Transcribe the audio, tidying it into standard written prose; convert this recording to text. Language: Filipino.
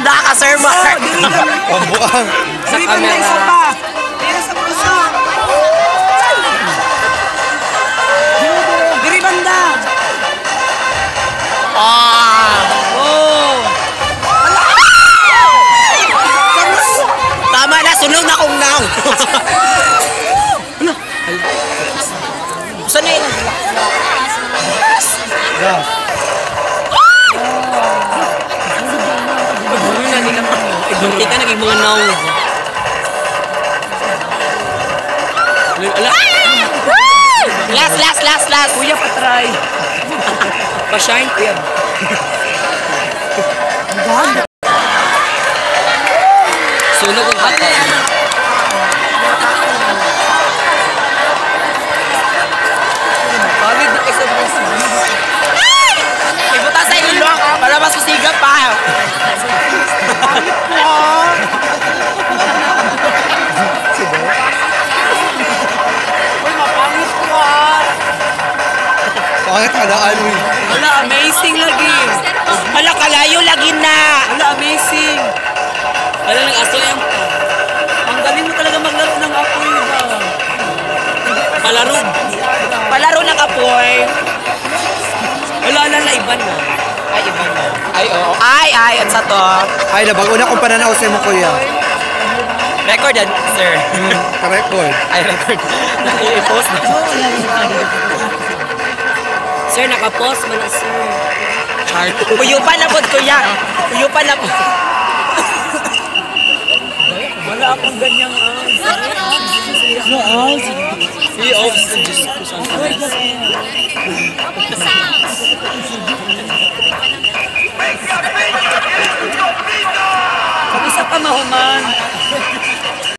banda ka, Sir Mark. Pabuang. Sa camera. Diri sa puso. Diri banda. Tama na, sunog na kong now. Saan na yun? Hindi ka naging mga now. Last. Kuya, patry. Pa-shine, kuya. Sunog ang bata. Bakit na isa mo sa ibuta sa ilong para mas susiga pa. Uy, mapangit ko ah. Pangit ka na, Alwi. Wala, amazing lagi. Hala, kalayo lagi na. Wala, amazing. Hala, nag-aso yung Ang galing mo talaga maglaro ng apoy ba? palaro. Palaro na kapoy. Wala, iba na. Ay, iba na. Ay, oo. Ay, at sa to. Ay, nabago na kung pananaw sa mo, kuya. Record yan, sir. Record. Ay, record. I-post na. Sir, naka-post mo na, sir. Chart. Uyupan na po, kuya. Uyupan na po. Wala akong ganyang See,